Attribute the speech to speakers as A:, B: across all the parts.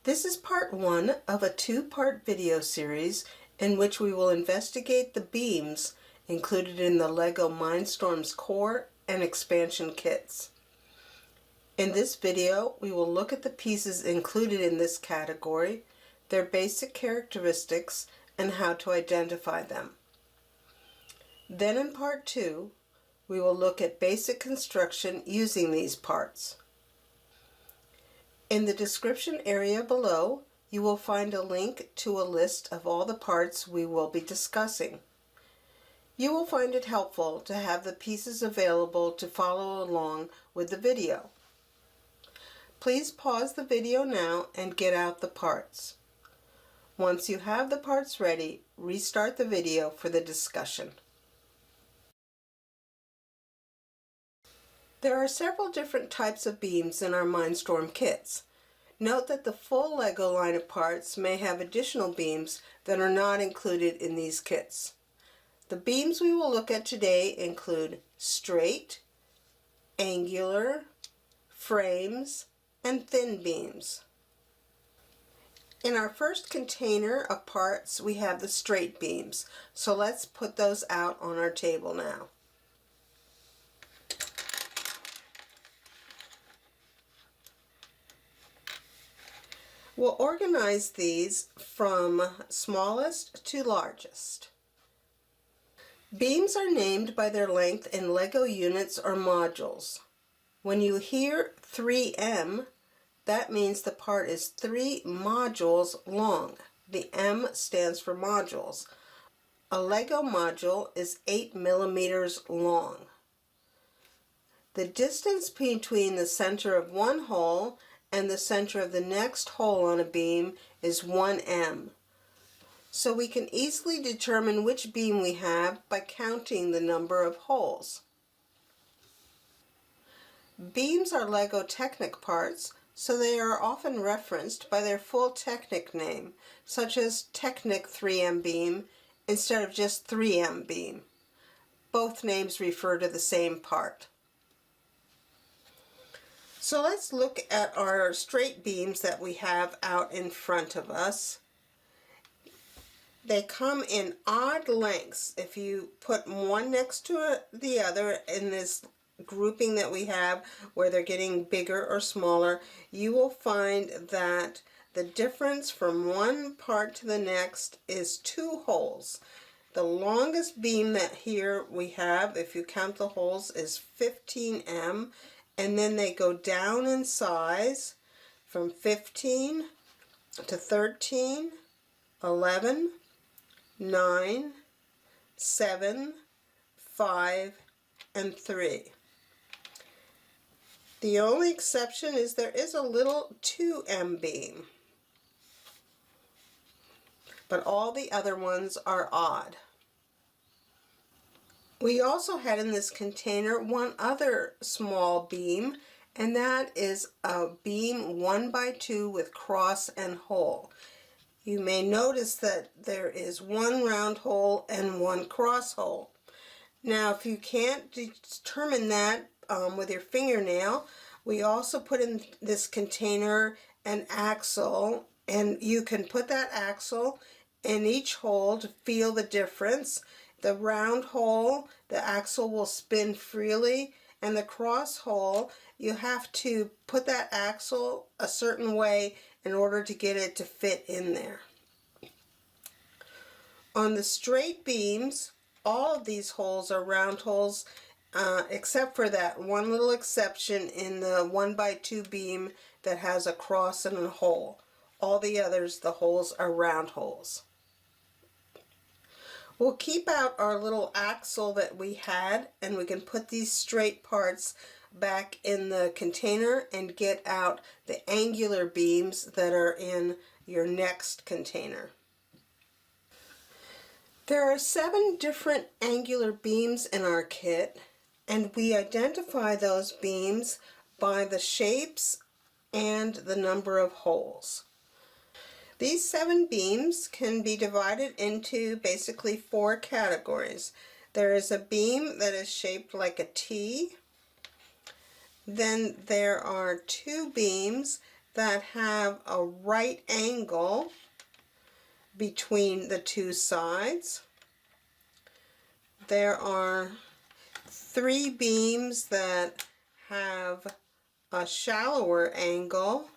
A: This is part one of a two-part video series in which we will investigate the beams included in the LEGO Mindstorms core and expansion kits. In this video, we will look at the pieces included in this category, their basic characteristics, and how to identify them. Then in part two, we will look at basic construction using these parts. In the description area below, you will find a link to a list of all the parts we will be discussing. You will find it helpful to have the pieces available to follow along with the video. Please pause the video now and get out the parts. Once you have the parts ready, restart the video for the discussion. There are several different types of beams in our Mindstorm kits. Note that the full LEGO line of parts may have additional beams that are not included in these kits. The beams we will look at today include straight, angular, frames, and thin beams. In our first container of parts, we have the straight beams, so let's put those out on our table now. We'll organize these from smallest to largest. Beams are named by their length in LEGO units or modules. When you hear 3M, that means the part is 3 modules long. The M stands for modules. A LEGO module is 8 millimeters long. The distance between the center of one hole and the center of the next hole on a beam is 1M. So we can easily determine which beam we have by counting the number of holes. Beams are LEGO Technic parts, so they are often referenced by their full Technic name, such as Technic 3M beam instead of just 3M beam. Both names refer to the same part. So let's look at our straight beams that we have out in front of us. They come in odd lengths. If you put one next to the other in this grouping that we have where they're getting bigger or smaller, you will find that the difference from one part to the next is 2 holes. The longest beam that here we have, if you count the holes, is 15M. And then they go down in size from 15 to 13, 11, 9, 7, 5, and 3. The only exception is there is a little 2M beam, but all the other ones are odd. We also had in this container one other small beam, and that is a beam 1x2 with cross and hole. You may notice that there is one round hole and one cross hole. Now, if you can't determine that with your fingernail, we also put in this container an axle, and you can put that axle in each hole to feel the difference. The round hole, the axle will spin freely, and the cross hole, you have to put that axle a certain way in order to get it to fit in there. On the straight beams, all of these holes are round holes, except for that one little exception in the 1x2 beam that has a cross and a hole. All the others, the holes are round holes. We'll keep out our little axle that we had, and we can put these straight parts back in the container and get out the angular beams that are in your next container. There are 7 different angular beams in our kit, and we identify those beams by the shapes and the number of holes. These 7 beams can be divided into basically 4 categories. There is a beam that is shaped like a T. Then there are 2 beams that have a right angle between the two sides. There are 3 beams that have a shallower angle,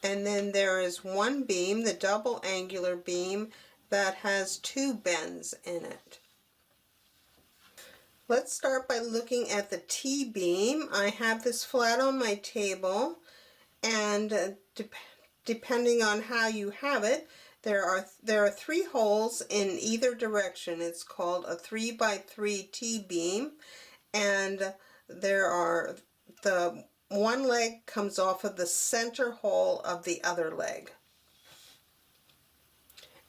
A: and then there is 1 beam, the double angular beam, that has 2 bends in it. Let's start by looking at the T-beam. I have this flat on my table, and depending on how you have it, there are 3 holes in either direction. It's called a 3x3 T-beam, and the one leg comes off of the center hole of the other leg.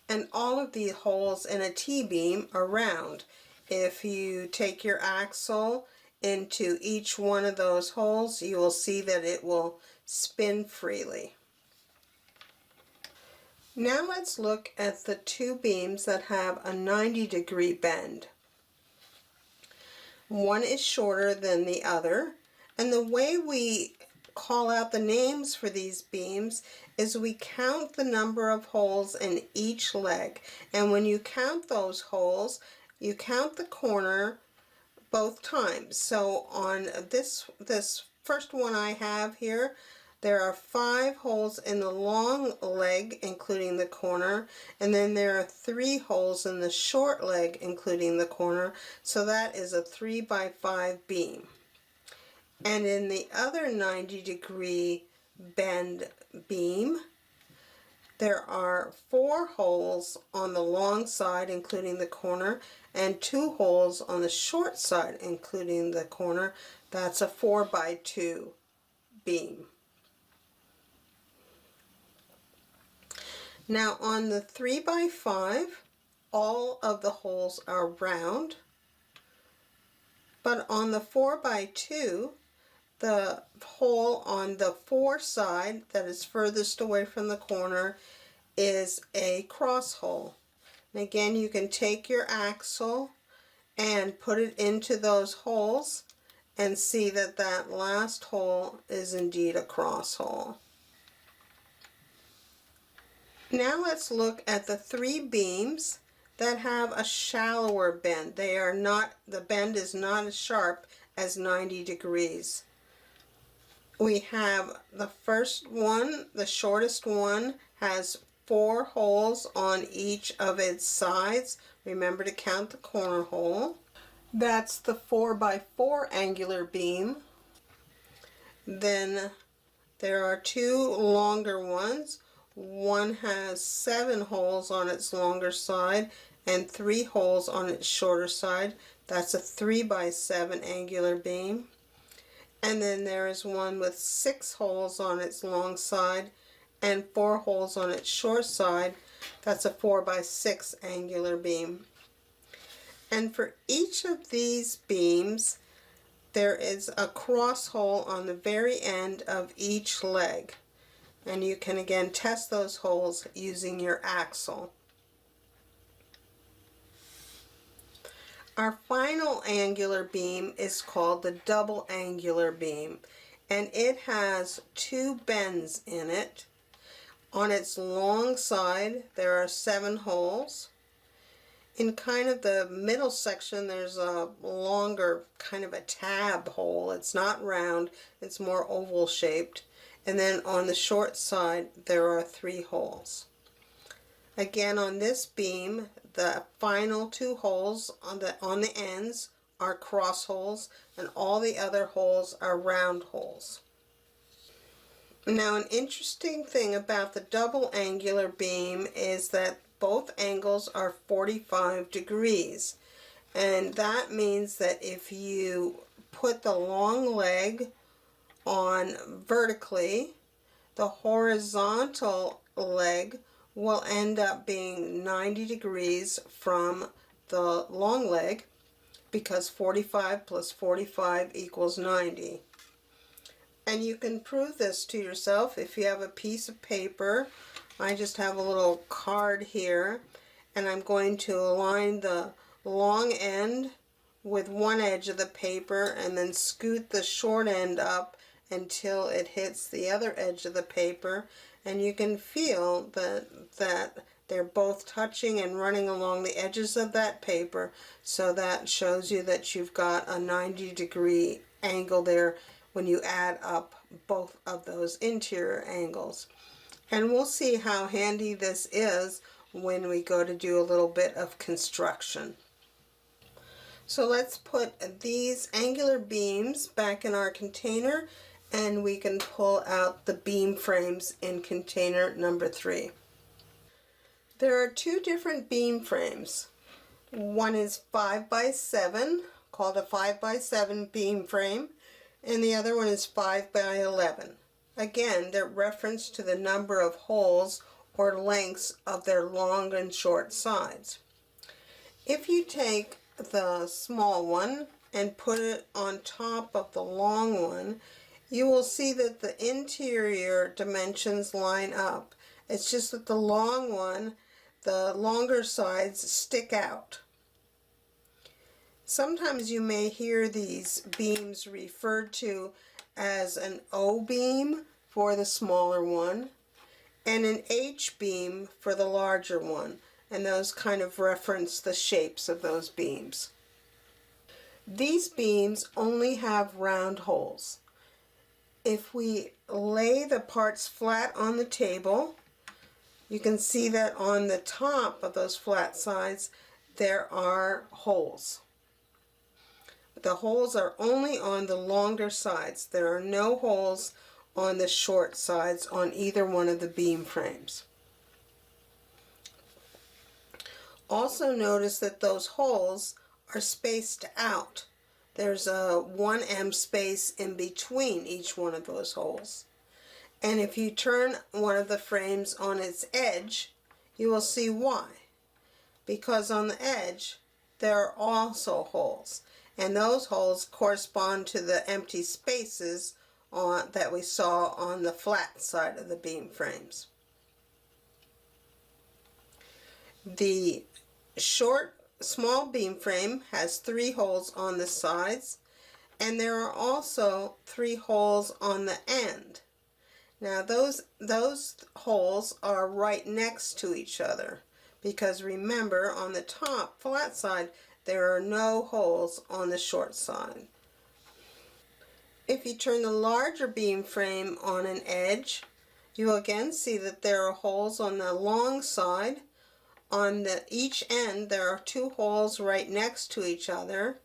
A: And all of the holes in a T-beam are round. If you take your axle into each one of those holes, you will see that it will spin freely. Now let's look at the 2 beams that have a 90-degree bend. One is shorter than the other, and the way we call out the names for these beams is we count the number of holes in each leg, and when you count those holes, you count the corner both times. So on this first one I have here, there are 5 holes in the long leg, including the corner, and then there are 3 holes in the short leg, including the corner, so that is a 3x5 beam. And in the other 90-degree bend beam, there are 4 holes on the long side, including the corner, and 2 holes on the short side, including the corner. That's a 4x2 beam. Now on the 3x5, all of the holes are round, but on the 4x2, the hole on the 4 side that is furthest away from the corner is a cross hole. And again, you can take your axle and put it into those holes and see that that last hole is indeed a cross hole. Now let's look at the 3 beams that have a shallower bend. The bend is not as sharp as 90 degrees. We have the first one, the shortest one, has 4 holes on each of its sides. Remember to count the corner hole. That's the 4x4 angular beam. Then there are 2 longer ones. One has 7 holes on its longer side and 3 holes on its shorter side. That's a 3x7 angular beam. And then there is one with 6 holes on its long side and 4 holes on its short side. That's a 4x6 angular beam. And for each of these beams, there is a cross hole on the very end of each leg. And you can again test those holes using your axle. Our final angular beam is called the double angular beam, and it has 2 bends in it. On its long side there are 7 holes. In kind of the middle section there's a longer kind of a tab hole. It's not round, it's more oval shaped. And then on the short side there are 3 holes. Again, on this beam, the final 2 holes on the ends are cross holes, and all the other holes are round holes. Now, an interesting thing about the double angular beam is that both angles are 45 degrees, and that means that if you put the long leg on vertically, the horizontal leg will end up being 90 degrees from the long leg, because 45 plus 45 equals 90. And you can prove this to yourself if you have a piece of paper. I just have a little card here, and I'm going to align the long end with one edge of the paper and then scoot the short end up until it hits the other edge of the paper, and you can feel that they're both touching and running along the edges of that paper, so that shows you that you've got a 90-degree angle there when you add up both of those interior angles. And we'll see how handy this is when we go to do a little bit of construction. So let's put these angular beams back in our container, and we can pull out the beam frames in container number 3. There are 2 different beam frames. One is 5 by 7, called a 5 by 7 beam frame, and the other one is 5 by 11. Again, they're reference to the number of holes or lengths of their long and short sides. If you take the small one and put it on top of the long one, you will see that the interior dimensions line up. It's just that the long one, the longer sides stick out. Sometimes you may hear these beams referred to as an O-beam for the smaller one and an H-beam for the larger one, and those kind of reference the shapes of those beams. These beams only have round holes. If we lay the parts flat on the table, you can see that on the top of those flat sides there are holes. The holes are only on the longer sides. There are no holes on the short sides on either one of the beam frames. Also notice that those holes are spaced out. There's a 1 space in between each one of those holes. And if you turn one of the frames on its edge, you will see why. Because on the edge there are also holes, and those holes correspond to the empty spaces that we saw on the flat side of the beam frames. The small beam frame has 3 holes on the sides, and there are also 3 holes on the end. Now those holes are right next to each other, because remember, on the top flat side there are no holes on the short side. If you turn the larger beam frame on an edge, you will again see that there are holes on the long side. On each end there are 2 holes right next to each other.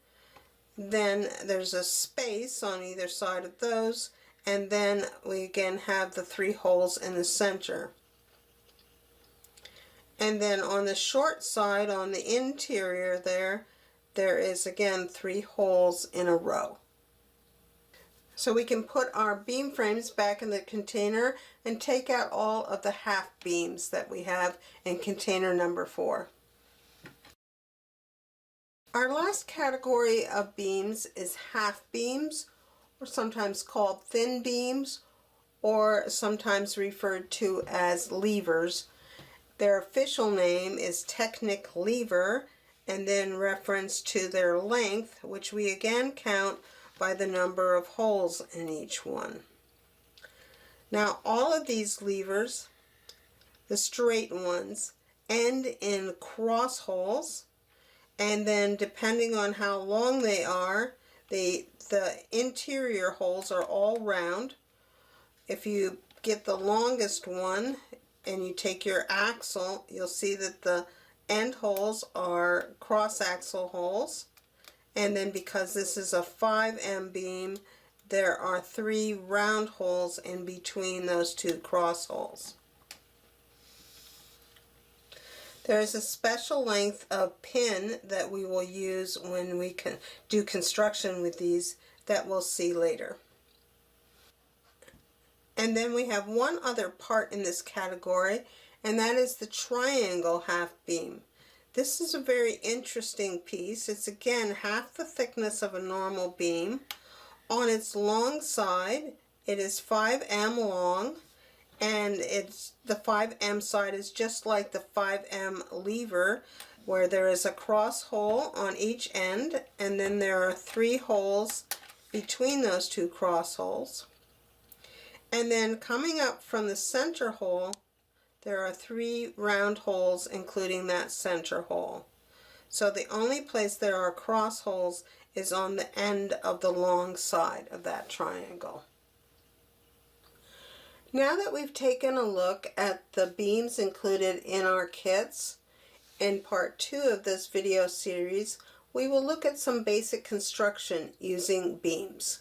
A: Then there's a space on either side of those, and then we again have the 3 holes in the center. And then on the short side, on the interior there is again 3 holes in a row. So we can put our beam frames back in the container and take out all of the half beams that we have in container number 4. Our last category of beams is half beams, or sometimes called thin beams, or sometimes referred to as levers. Their official name is Technic lever, and then reference to their length, which we again count by the number of holes in each one. Now all of these levers, the straight ones, end in cross holes, and then depending on how long they are, the interior holes are all round. If you get the longest one and you take your axle, you'll see that the end holes are cross axle holes. And then because this is a 5M beam, there are 3 round holes in between those 2 cross holes. There is a special length of pin that we will use when we can do construction with these that we'll see later. And then we have one other part in this category, and that is the triangle half beam. This is a very interesting piece. It's again half the thickness of a normal beam. On its long side, it is 5M long, and the 5M side is just like the 5M lever, where there is a cross hole on each end, and then there are 3 holes between those 2 cross holes. And then coming up from the center hole, there are 3 round holes including that center hole. So the only place there are cross holes is on the end of the long side of that triangle. Now that we've taken a look at the beams included in our kits, in part 2 of this video series, we will look at some basic construction using beams.